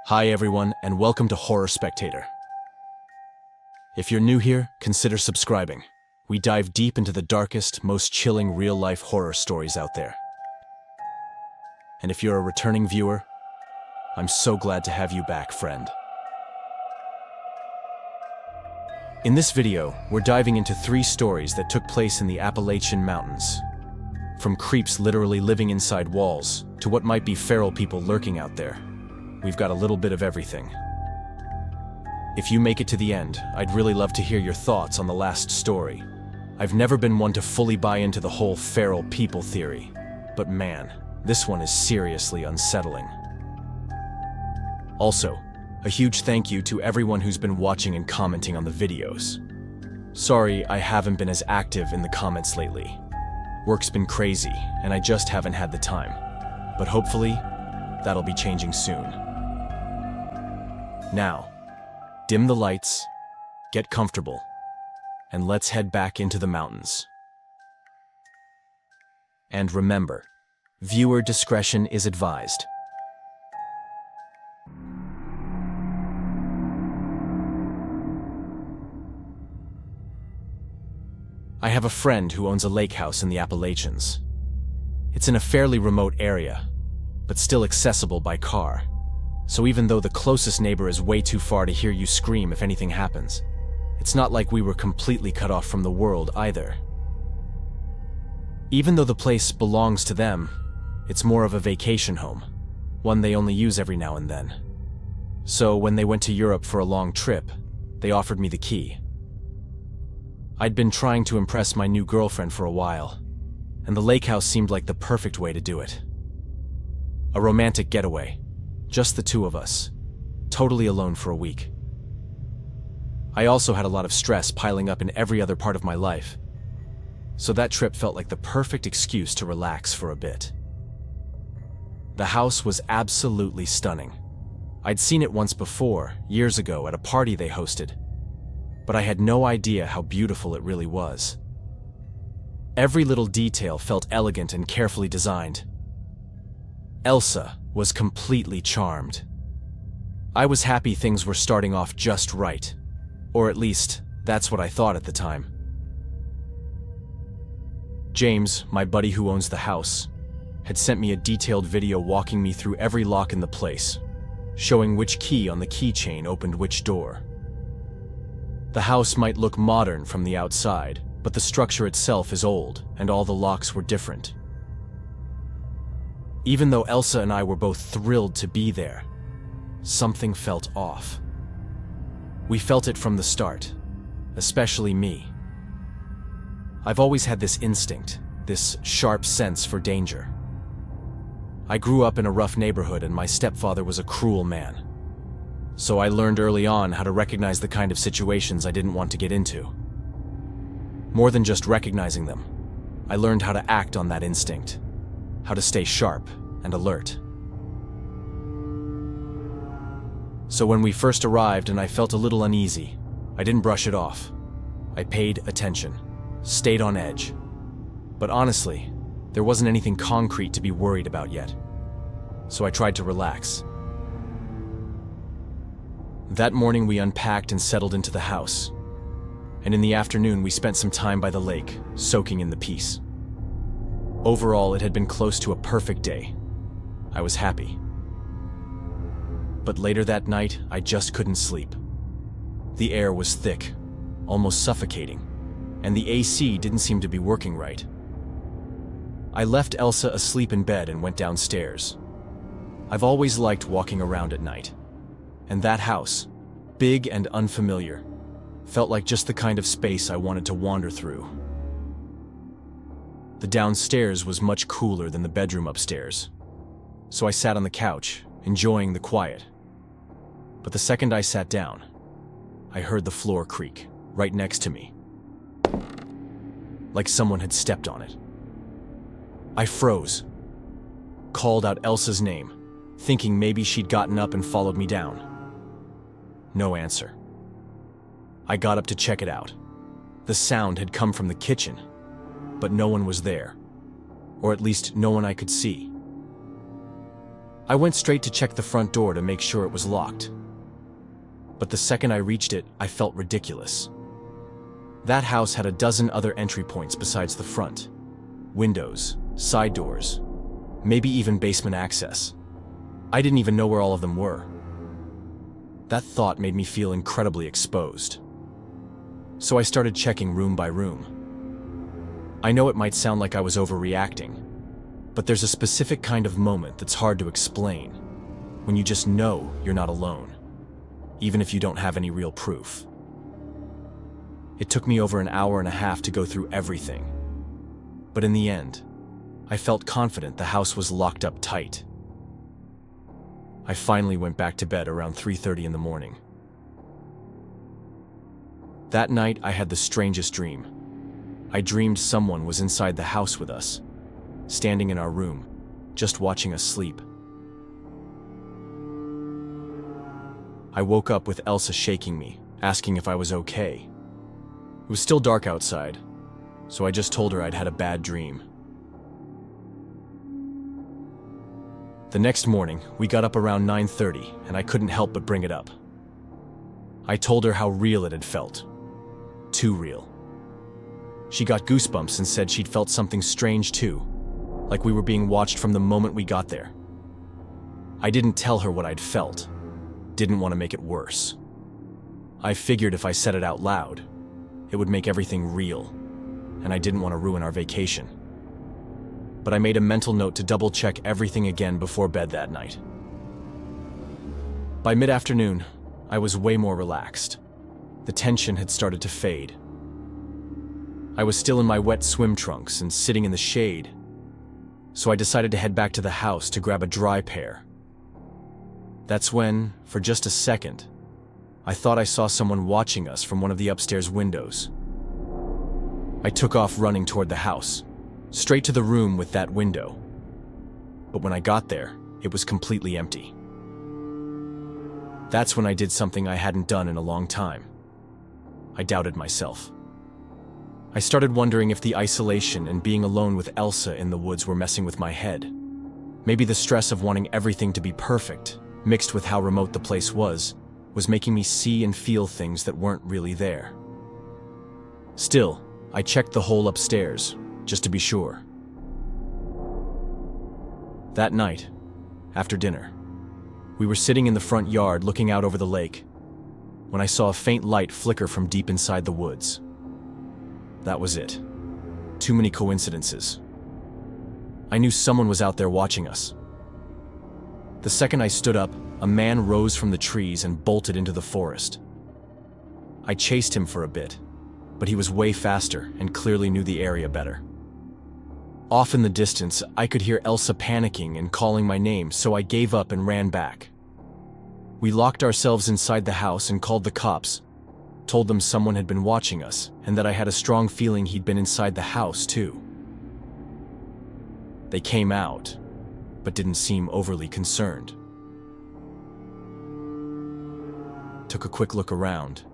Hi everyone, and welcome to Horror Spectator. If you're new here, consider subscribing. We dive deep into the darkest, most chilling real-life horror stories out there. And if you're a returning viewer, I'm so glad to have you back, friend. In this video, we're diving into 3 stories that took place in the Appalachian Mountains. From creeps literally living inside walls, to what might be feral people lurking out there. We've got a little bit of everything. If you make it to the end, I'd really love to hear your thoughts on the last story. I've never been one to fully buy into the whole feral people theory, but man, this one is seriously unsettling. Also, a huge thank you to everyone who's been watching and commenting on the videos. Sorry I haven't been as active in the comments lately. Work's been crazy, and I just haven't had the time. But hopefully, that'll be changing soon. Now, dim the lights, get comfortable, and let's head back into the mountains. And remember, viewer discretion is advised. I have a friend who owns a lake house in the Appalachians. It's in a fairly remote area, but still accessible by car. So even though the closest neighbor is way too far to hear you scream if anything happens, it's not like we were completely cut off from the world either. Even though the place belongs to them, it's more of a vacation home, one they only use every now and then. So when they went to Europe for a long trip, they offered me the key. I'd been trying to impress my new girlfriend for a while, and the lake house seemed like the perfect way to do it. A romantic getaway. Just the 2 of us, totally alone for a week. I also had a lot of stress piling up in every other part of my life, so that trip felt like the perfect excuse to relax for a bit. The house was absolutely stunning. I'd seen it once before, years ago, at a party they hosted, but I had no idea how beautiful it really was. Every little detail felt elegant and carefully designed. Elsa was completely charmed. I was happy things were starting off just right, or at least, that's what I thought at the time. James, my buddy who owns the house, had sent me a detailed video walking me through every lock in the place, showing which key on the keychain opened which door. The house might look modern from the outside, but the structure itself is old, and all the locks were different. Even though Elsa and I were both thrilled to be there, something felt off. We felt it from the start, especially me. I've always had this instinct, this sharp sense for danger. I grew up in a rough neighborhood and my stepfather was a cruel man. So I learned early on how to recognize the kind of situations I didn't want to get into. More than just recognizing them, I learned how to act on that instinct. How to stay sharp and alert. So when we first arrived and I felt a little uneasy, I didn't brush it off. I paid attention, stayed on edge. But honestly, there wasn't anything concrete to be worried about yet. So I tried to relax. That morning we unpacked and settled into the house. And in the afternoon we spent some time by the lake, soaking in the peace. Overall, it had been close to a perfect day. I was happy. But later that night, I just couldn't sleep. The air was thick, almost suffocating, and the AC didn't seem to be working right. I left Elsa asleep in bed and went downstairs. I've always liked walking around at night, and that house, big and unfamiliar, felt like just the kind of space I wanted to wander through. The downstairs was much cooler than the bedroom upstairs, so I sat on the couch, enjoying the quiet. But the second I sat down, I heard the floor creak, right next to me. Like someone had stepped on it. I froze, called out Elsa's name, thinking maybe she'd gotten up and followed me down. No answer. I got up to check it out. The sound had come from the kitchen, but no one was there, or at least no one I could see. I went straight to check the front door to make sure it was locked. But the second I reached it, I felt ridiculous. That house had a dozen other entry points besides the front. Windows, side doors, maybe even basement access. I didn't even know where all of them were. That thought made me feel incredibly exposed. So I started checking room by room. I know it might sound like I was overreacting, but there's a specific kind of moment that's hard to explain, when you just know you're not alone, even if you don't have any real proof. It took me over an hour and a half to go through everything, but in the end, I felt confident the house was locked up tight. I finally went back to bed around 3:30 in the morning. That night, I had the strangest dream. I dreamed someone was inside the house with us, standing in our room, just watching us sleep. I woke up with Elsa shaking me, asking if I was okay. It was still dark outside, so I just told her I'd had a bad dream. The next morning, we got up around 9:30, and I couldn't help but bring it up. I told her how real it had felt. Too real. She got goosebumps and said she'd felt something strange too, like we were being watched from the moment we got there. I didn't tell her what I'd felt. Didn't want to make it worse. I figured if I said it out loud, it would make everything real, and I didn't want to ruin our vacation. But I made a mental note to double-check everything again before bed that night. By mid-afternoon, I was way more relaxed. The tension had started to fade. I was still in my wet swim trunks and sitting in the shade, so I decided to head back to the house to grab a dry pair. That's when, for just a second, I thought I saw someone watching us from one of the upstairs windows. I took off running toward the house, straight to the room with that window. But when I got there, it was completely empty. That's when I did something I hadn't done in a long time. I doubted myself. I started wondering if the isolation and being alone with Elsa in the woods were messing with my head. Maybe the stress of wanting everything to be perfect, mixed with how remote the place was making me see and feel things that weren't really there. Still, I checked the hole upstairs, just to be sure. That night, after dinner, we were sitting in the front yard looking out over the lake, when I saw a faint light flicker from deep inside the woods. That was it. Too many coincidences. I knew someone was out there watching us. The second I stood up, a man rose from the trees and bolted into the forest. I chased him for a bit, but he was way faster and clearly knew the area better. Off in the distance, I could hear Elsa panicking and calling my name, so I gave up and ran back. We locked ourselves inside the house and called the cops, told them someone had been watching us and that I had a strong feeling he'd been inside the house too. They came out, but didn't seem overly concerned. Took a quick look around,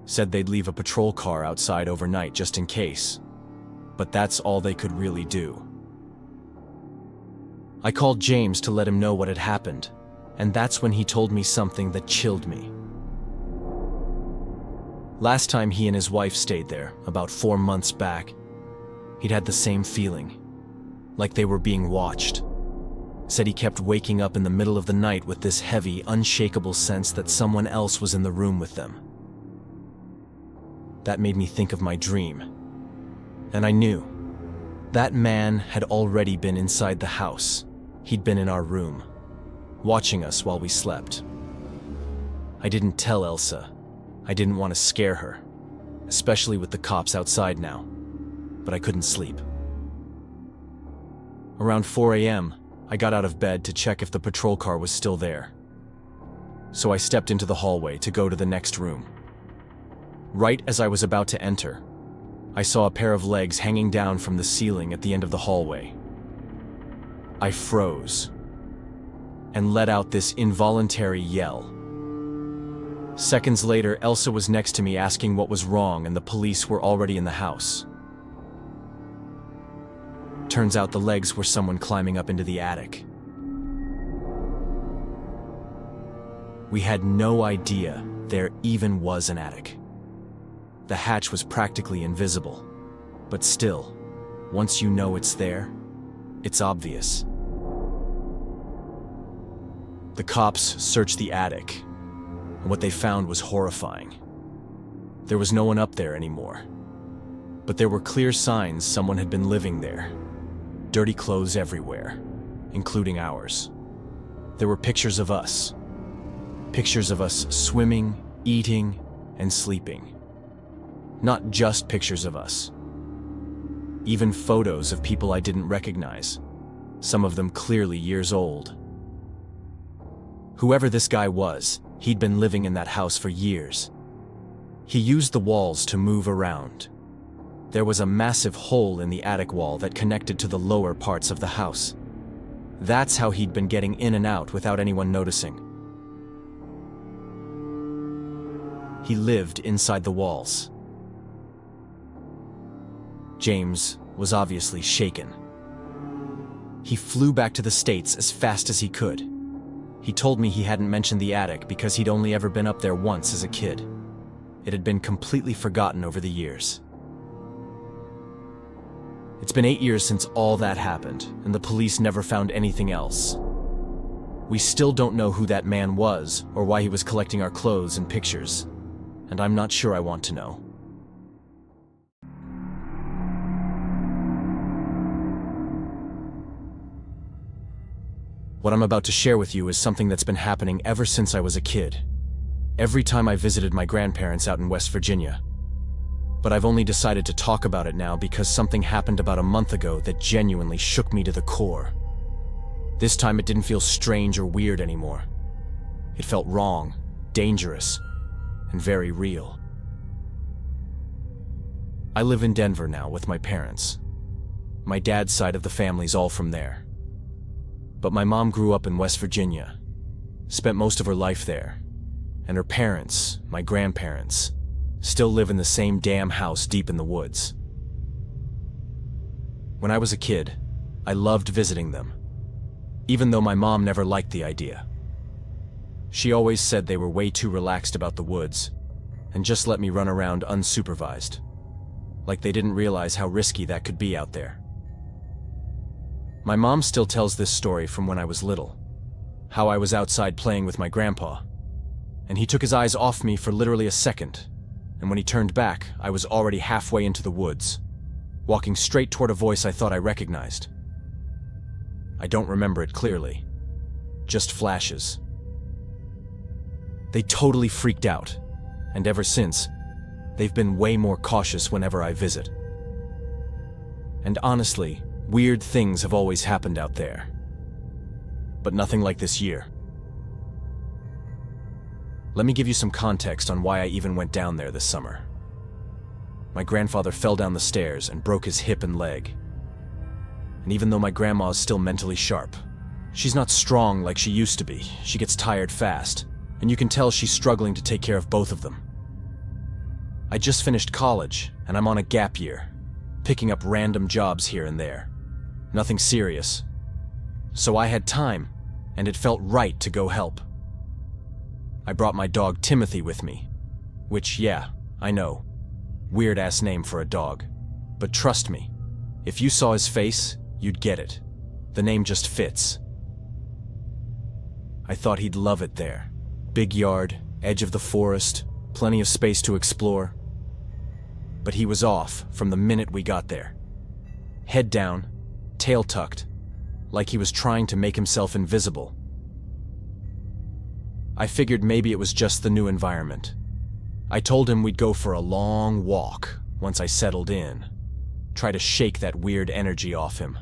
said they'd leave a patrol car outside overnight just in case, but that's all they could really do. I called James to let him know what had happened, and that's when he told me something that chilled me. Last time he and his wife stayed there, about 4 months back, he'd had the same feeling, like they were being watched. Said he kept waking up in the middle of the night with this heavy, unshakable sense that someone else was in the room with them. That made me think of my dream, and I knew that man had already been inside the house. He'd been in our room, watching us while we slept. I didn't tell Elsa. I didn't want to scare her, especially with the cops outside now, but I couldn't sleep. Around 4 a.m., I got out of bed to check if the patrol car was still there. So I stepped into the hallway to go to the next room. Right as I was about to enter, I saw a pair of legs hanging down from the ceiling at the end of the hallway. I froze and let out this involuntary yell. Seconds later, Elsa was next to me asking what was wrong, and the police were already in the house. Turns out the legs were someone climbing up into the attic. We had no idea there even was an attic. The hatch was practically invisible, but still, once you know it's there, it's obvious. The cops searched the attic, and what they found was horrifying. There was no one up there anymore, but there were clear signs someone had been living there. Dirty clothes everywhere, including ours. There were pictures of us swimming, eating, and sleeping. Not just pictures of us. Even photos of people I didn't recognize, some of them clearly years old. Whoever this guy was, he'd been living in that house for years. He used the walls to move around. There was a massive hole in the attic wall that connected to the lower parts of the house. That's how he'd been getting in and out without anyone noticing. He lived inside the walls. James was obviously shaken. He flew back to the States as fast as he could. He told me he hadn't mentioned the attic because he'd only ever been up there once as a kid. It had been completely forgotten over the years. It's been 8 years since all that happened, and the police never found anything else. We still don't know who that man was or why he was collecting our clothes and pictures, and I'm not sure I want to know. What I'm about to share with you is something that's been happening ever since I was a kid. Every time I visited my grandparents out in West Virginia. But I've only decided to talk about it now because something happened about a month ago that genuinely shook me to the core. This time it didn't feel strange or weird anymore. It felt wrong, dangerous, and very real. I live in Denver now with my parents. My dad's side of the family's all from there. But my mom grew up in West Virginia, spent most of her life there, and her parents, my grandparents, still live in the same damn house deep in the woods. When I was a kid, I loved visiting them, even though my mom never liked the idea. She always said they were way too relaxed about the woods and just let me run around unsupervised, like they didn't realize how risky that could be out there. My mom still tells this story from when I was little, how I was outside playing with my grandpa, and he took his eyes off me for literally a second, and when he turned back, I was already halfway into the woods, walking straight toward a voice I thought I recognized. I don't remember it clearly, just flashes. They totally freaked out, and ever since, they've been way more cautious whenever I visit. And honestly, weird things have always happened out there, but nothing like this year. Let me give you some context on why I even went down there this summer. My grandfather fell down the stairs and broke his hip and leg. And even though my grandma is still mentally sharp, she's not strong like she used to be. She gets tired fast, and you can tell she's struggling to take care of both of them. I just finished college, and I'm on a gap year, picking up random jobs here and there. Nothing serious. So I had time, and it felt right to go help. I brought my dog Timothy with me, which, yeah, I know, weird-ass name for a dog. But trust me, if you saw his face, you'd get it. The name just fits. I thought he'd love it there. Big yard, edge of the forest, plenty of space to explore. But he was off from the minute we got there. Head down, tail tucked, like he was trying to make himself invisible. I figured maybe it was just the new environment. I told him we'd go for a long walk once I settled in, try to shake that weird energy off him.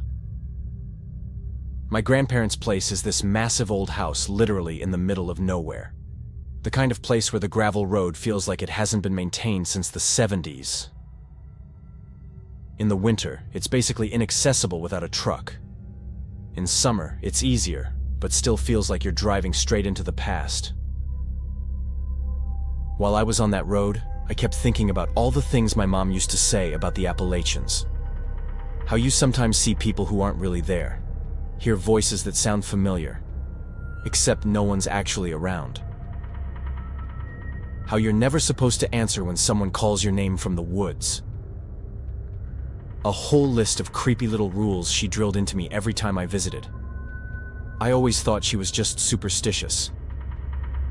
My grandparents' place is this massive old house literally in the middle of nowhere. The kind of place where the gravel road feels like it hasn't been maintained since the 70s. In the winter, it's basically inaccessible without a truck. In summer, it's easier, but still feels like you're driving straight into the past. While I was on that road, I kept thinking about all the things my mom used to say about the Appalachians. How you sometimes see people who aren't really there, hear voices that sound familiar, except no one's actually around. How you're never supposed to answer when someone calls your name from the woods. A whole list of creepy little rules she drilled into me every time I visited. I always thought she was just superstitious.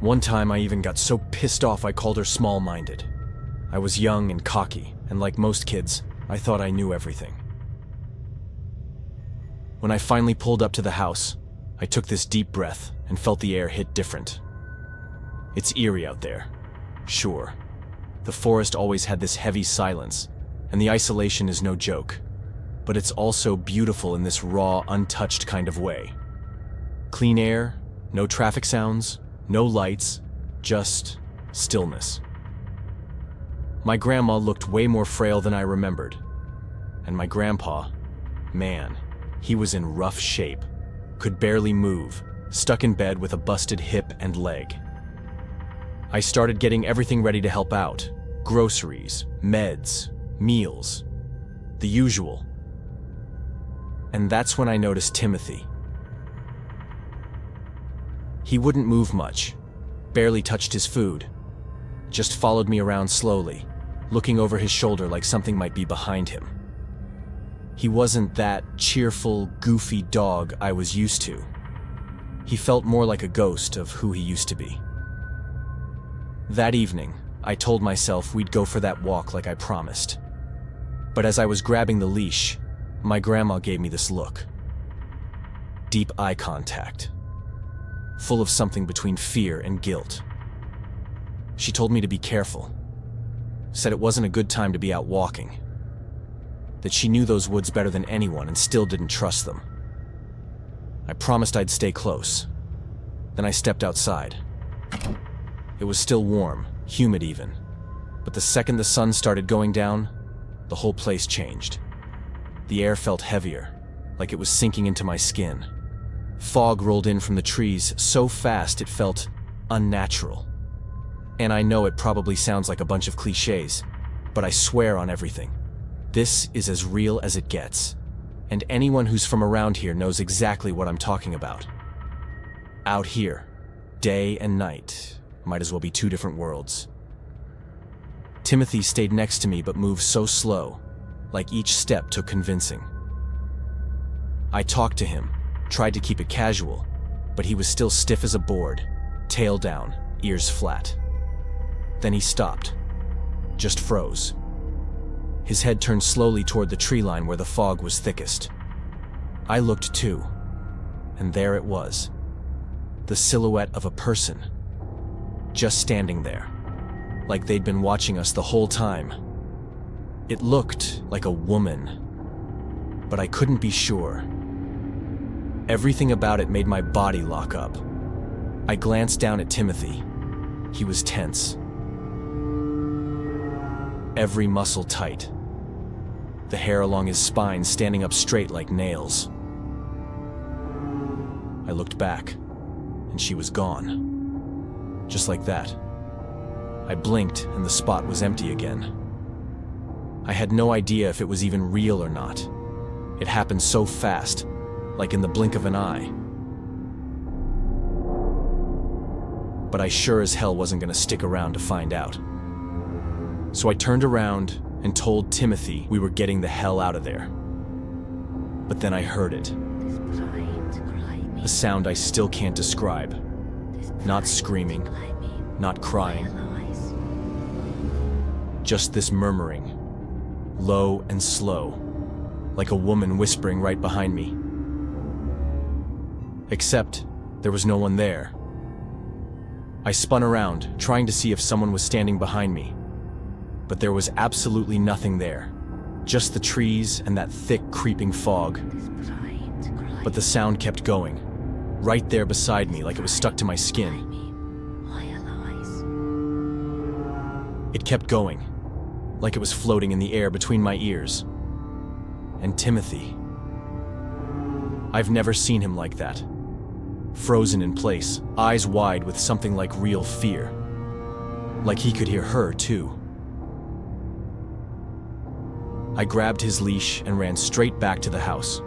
One time I even got so pissed off I called her small-minded. I was young and cocky, and like most kids, I thought I knew everything. When I finally pulled up to the house, I took this deep breath and felt the air hit different. It's eerie out there, sure. The forest always had this heavy silence, and the isolation is no joke. But it's also beautiful in this raw, untouched kind of way. Clean air, no traffic sounds, no lights, just stillness. My grandma looked way more frail than I remembered. And my grandpa, man, he was in rough shape, could barely move, stuck in bed with a busted hip and leg. I started getting everything ready to help out. Groceries, meds, meals, the usual. And that's when I noticed Timothy. He wouldn't move much, barely touched his food, just followed me around slowly, looking over his shoulder like something might be behind him. He wasn't that cheerful, goofy dog I was used to. He felt more like a ghost of who he used to be. That evening, I told myself we'd go for that walk like I promised. But as I was grabbing the leash, my grandma gave me this look. Deep eye contact, full of something between fear and guilt. She told me to be careful, said it wasn't a good time to be out walking, that she knew those woods better than anyone and still didn't trust them. I promised I'd stay close. Then I stepped outside. It was still warm, humid even, but the second the sun started going down, the whole place changed. The air felt heavier, like it was sinking into my skin. Fog rolled in from the trees so fast it felt unnatural. And I know it probably sounds like a bunch of cliches, but I swear on everything. This is as real as it gets, and anyone who's from around here knows exactly what I'm talking about. Out here, day and night might as well be two different worlds. Timothy stayed next to me but moved so slow, like each step took convincing. I talked to him, tried to keep it casual, but he was still stiff as a board, tail down, ears flat. Then he stopped, just froze. His head turned slowly toward the tree line where the fog was thickest. I looked too, and there it was, the silhouette of a person, just standing there, like they'd been watching us the whole time. It looked like a woman, but I couldn't be sure. Everything about it made my body lock up. I glanced down at Timothy. He was tense. Every muscle tight. The hair along his spine standing up straight like nails. I looked back, and she was gone. Just like that. I blinked, and the spot was empty again. I had no idea if it was even real or not. It happened so fast, like in the blink of an eye. But I sure as hell wasn't going to stick around to find out. So I turned around and told Timothy we were getting the hell out of there. But then I heard it. A sound I still can't describe. Not screaming, not crying. Just this murmuring, low and slow, like a woman whispering right behind me. Except there was no one there. I spun around, trying to see if someone was standing behind me. But there was absolutely nothing there. Just the trees and that thick, creeping fog. But the sound kept going, right there beside me like it was stuck to my skin. It kept going, like it was floating in the air between my ears. And Timothy. I've never seen him like that. Frozen in place, eyes wide with something like real fear. Like he could hear her, too. I grabbed his leash and ran straight back to the house.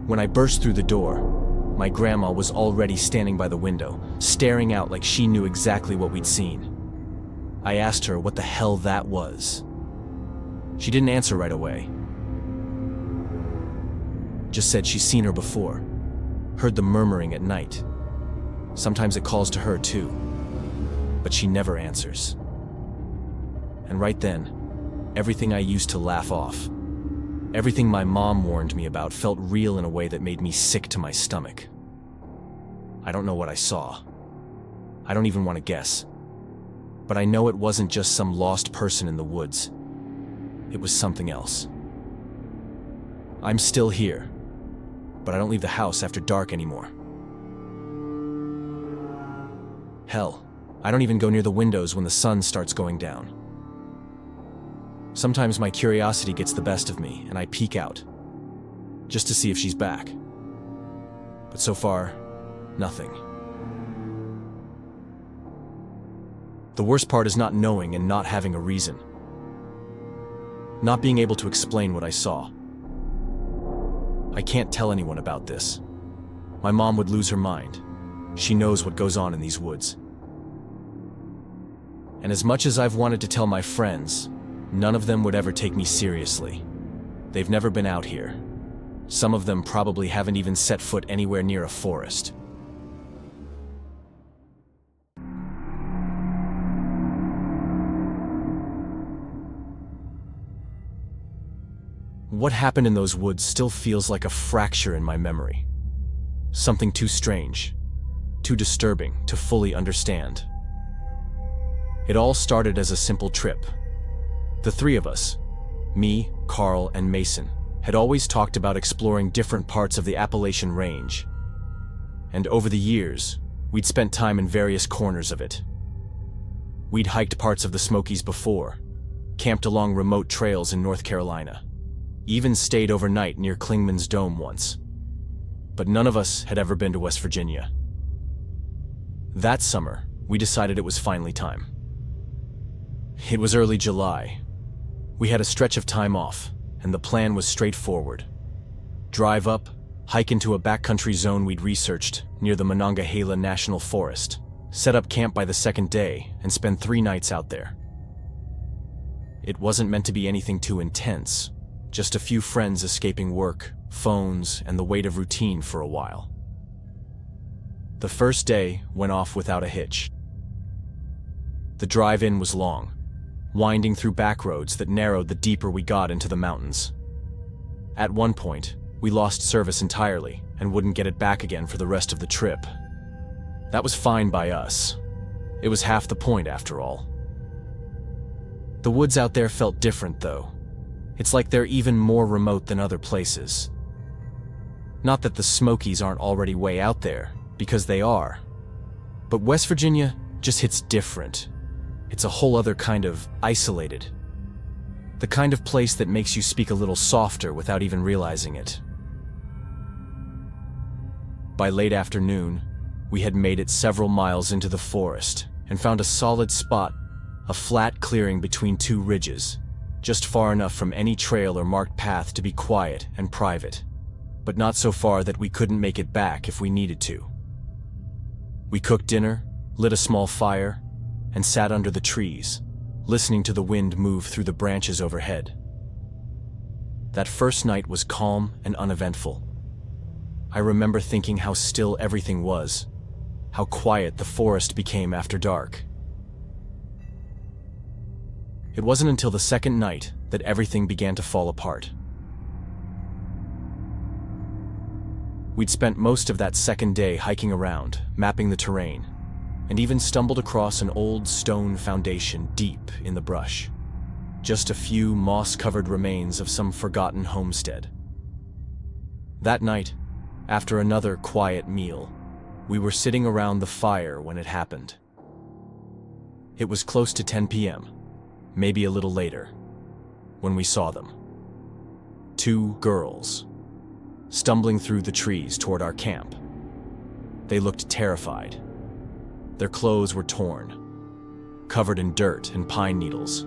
When I burst through the door, my grandma was already standing by the window, staring out like she knew exactly what we'd seen. I asked her what the hell that was. She didn't answer right away. Just said she's seen her before, heard the murmuring at night. Sometimes it calls to her too, but she never answers. And right then, everything I used to laugh off, everything my mom warned me about felt real in a way that made me sick to my stomach. I don't know what I saw. I don't even want to guess. But I know it wasn't just some lost person in the woods. It was something else. I'm still here, but I don't leave the house after dark anymore. Hell, I don't even go near the windows when the sun starts going down. Sometimes my curiosity gets the best of me, and I peek out, just to see if she's back. But so far, nothing. The worst part is not knowing and not having a reason. Not being able to explain what I saw. I can't tell anyone about this. My mom would lose her mind. She knows what goes on in these woods. And as much as I've wanted to tell my friends, none of them would ever take me seriously. They've never been out here. Some of them probably haven't even set foot anywhere near a forest. What happened in those woods still feels like a fracture in my memory. Something too strange, too disturbing to fully understand. It all started as a simple trip. The three of us, me, Carl, and Mason, had always talked about exploring different parts of the Appalachian range. And over the years, we'd spent time in various corners of it. We'd hiked parts of the Smokies before, camped along remote trails in North Carolina, even stayed overnight near Clingman's Dome once. But none of us had ever been to West Virginia. That summer, we decided it was finally time. It was early July. We had a stretch of time off, and the plan was straightforward. Drive up, hike into a backcountry zone we'd researched near the Monongahela National Forest, set up camp by the second day, and spend 3 nights out there. It wasn't meant to be anything too intense, just a few friends escaping work, phones, and the weight of routine for a while. The first day went off without a hitch. The drive-in was long, winding through back roads that narrowed the deeper we got into the mountains. At one point, we lost service entirely and wouldn't get it back again for the rest of the trip. That was fine by us. It was half the point after all. The woods out there felt different though. It's like they're even more remote than other places. Not that the Smokies aren't already way out there, because they are. But West Virginia just hits different. It's a whole other kind of isolated. The kind of place that makes you speak a little softer without even realizing it. By late afternoon, we had made it several miles into the forest and found a solid spot, a flat clearing between 2 ridges, just far enough from any trail or marked path to be quiet and private, but not so far that we couldn't make it back if we needed to. We cooked dinner, lit a small fire, and sat under the trees, listening to the wind move through the branches overhead. That first night was calm and uneventful. I remember thinking how still everything was, how quiet the forest became after dark. It wasn't until the second night that everything began to fall apart. We'd spent most of that second day hiking around, mapping the terrain, and even stumbled across an old stone foundation deep in the brush. Just a few moss-covered remains of some forgotten homestead. That night, after another quiet meal, we were sitting around the fire when it happened. It was close to 10 p.m., maybe a little later, when we saw them. 2 girls, stumbling through the trees toward our camp. They looked terrified. Their clothes were torn, covered in dirt and pine needles.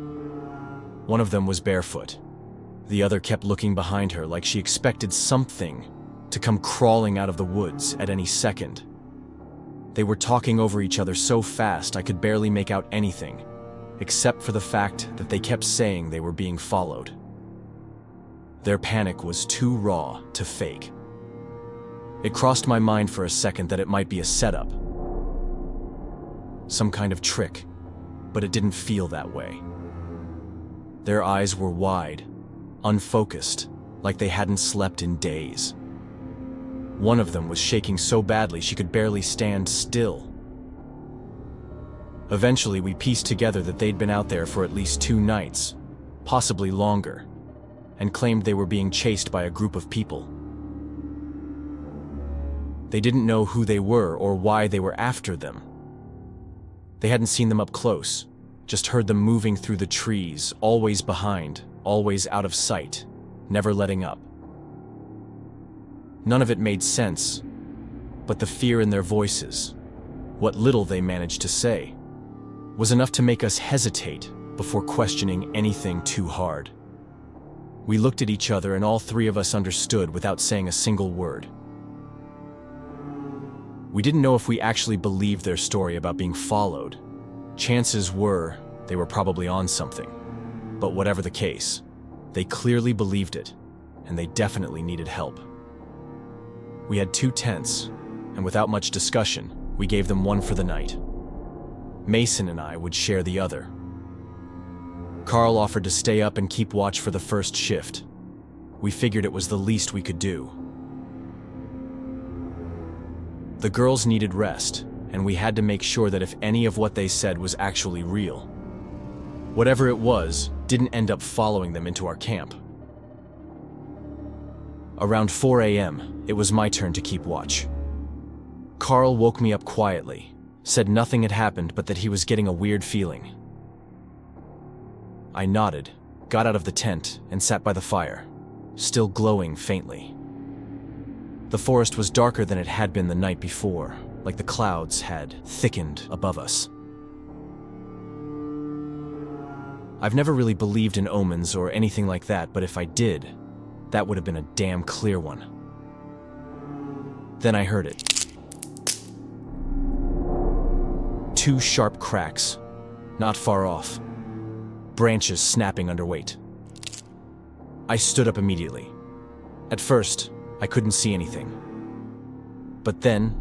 One of them was barefoot. The other kept looking behind her like she expected something, to come crawling out of the woods at any second. They were talking over each other so fast I could barely make out anything, except for the fact that they kept saying they were being followed. Their panic was too raw to fake. It crossed my mind for a second that it might be a setup, some kind of trick, but it didn't feel that way. Their eyes were wide, unfocused, like they hadn't slept in days. One of them was shaking so badly she could barely stand still. Eventually, we pieced together that they'd been out there for at least 2 nights, possibly longer, and claimed they were being chased by a group of people. They didn't know who they were or why they were after them. They hadn't seen them up close, just heard them moving through the trees, always behind, always out of sight, never letting up. None of it made sense, but the fear in their voices, what little they managed to say, was enough to make us hesitate before questioning anything too hard. We looked at each other and all 3 of us understood without saying a single word. We didn't know if we actually believed their story about being followed. Chances were they were probably on something. But whatever the case, they clearly believed it, and they definitely needed help. We had 2 tents, and without much discussion, we gave them one for the night. Mason and I would share the other. Carl offered to stay up and keep watch for the first shift. We figured it was the least we could do. The girls needed rest, and we had to make sure that if any of what they said was actually real, whatever it was didn't end up following them into our camp. Around 4 a.m., it was my turn to keep watch. Carl woke me up quietly, said nothing had happened but that he was getting a weird feeling. I nodded, got out of the tent, and sat by the fire, still glowing faintly. The forest was darker than it had been the night before, like the clouds had thickened above us. I've never really believed in omens or anything like that, but if I did, that would have been a damn clear one. Then I heard it. 2 sharp cracks, not far off. Branches snapping under weight. I stood up immediately. At first, I couldn't see anything. But then,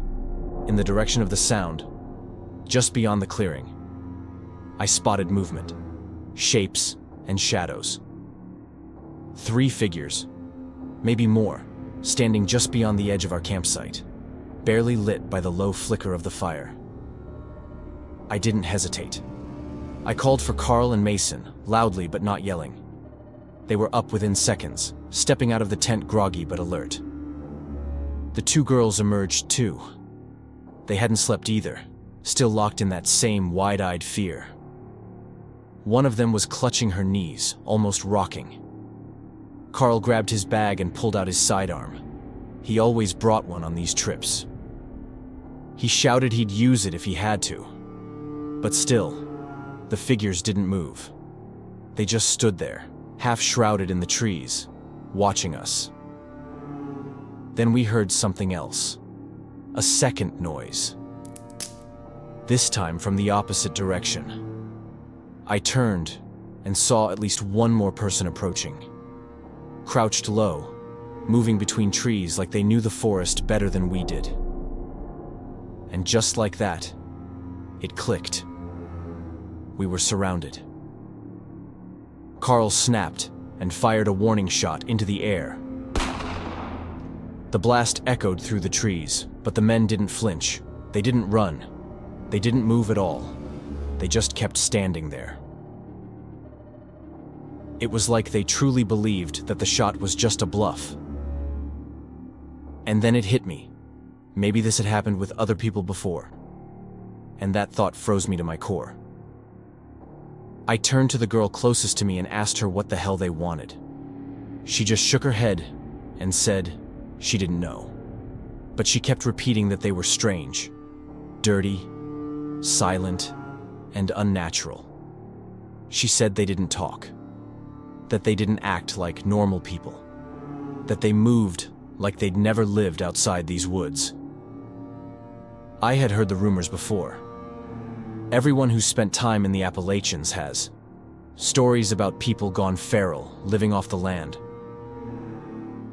in the direction of the sound, just beyond the clearing, I spotted movement, shapes, and shadows. 3 figures, maybe more, standing just beyond the edge of our campsite, barely lit by the low flicker of the fire. I didn't hesitate. I called for Carl and Mason, loudly but not yelling. They were up within seconds, stepping out of the tent groggy but alert. The 2 girls emerged too. They hadn't slept either, still locked in that same wide-eyed fear. One of them was clutching her knees, almost rocking. Carl grabbed his bag and pulled out his sidearm. He always brought one on these trips. He shouted he'd use it if he had to. But still, the figures didn't move. They just stood there, half shrouded in the trees, watching us. Then we heard something else. A second noise. This time from the opposite direction. I turned and saw at least one more person approaching. Crouched low, moving between trees like they knew the forest better than we did. And just like that, it clicked. We were surrounded. Carl snapped and fired a warning shot into the air. The blast echoed through the trees, but the men didn't flinch. They didn't run. They didn't move at all. They just kept standing there. It was like they truly believed that the shot was just a bluff. And then it hit me. Maybe this had happened with other people before. And that thought froze me to my core. I turned to the girl closest to me and asked her what the hell they wanted. She just shook her head and said she didn't know. But she kept repeating that they were strange, dirty, silent, and unnatural. She said they didn't talk, that they didn't act like normal people, that they moved like they'd never lived outside these woods. I had heard the rumors before. Everyone who's spent time in the Appalachians has. Stories about people gone feral, living off the land,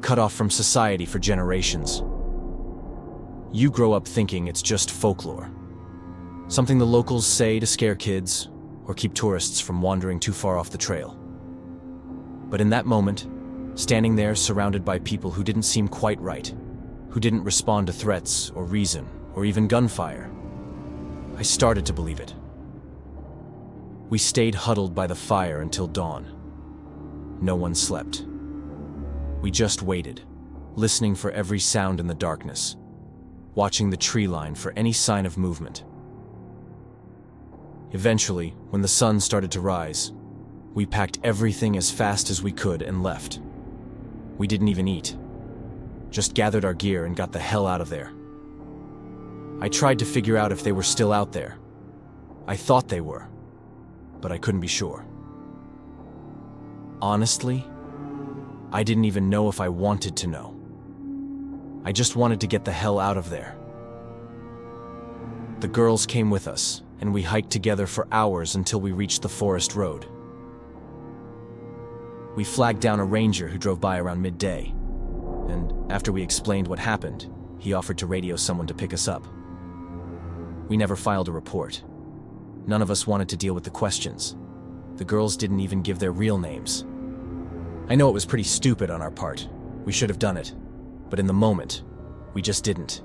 cut off from society for generations. You grow up thinking it's just folklore, something the locals say to scare kids or keep tourists from wandering too far off the trail. But in that moment, standing there surrounded by people who didn't seem quite right, who didn't respond to threats or reason or even gunfire, I started to believe it. We stayed huddled by the fire until dawn. No one slept. We just waited, listening for every sound in the darkness, watching the tree line for any sign of movement. Eventually, when the sun started to rise, we packed everything as fast as we could and left. We didn't even eat, just gathered our gear and got the hell out of there. I tried to figure out if they were still out there. I thought they were, but I couldn't be sure. Honestly, I didn't even know if I wanted to know. I just wanted to get the hell out of there. The girls came with us, and we hiked together for hours until we reached the forest road. We flagged down a ranger who drove by around midday, and after we explained what happened, he offered to radio someone to pick us up. We never filed a report. None of us wanted to deal with the questions. The girls didn't even give their real names. I know it was pretty stupid on our part. We should have done it. But in the moment, we just didn't.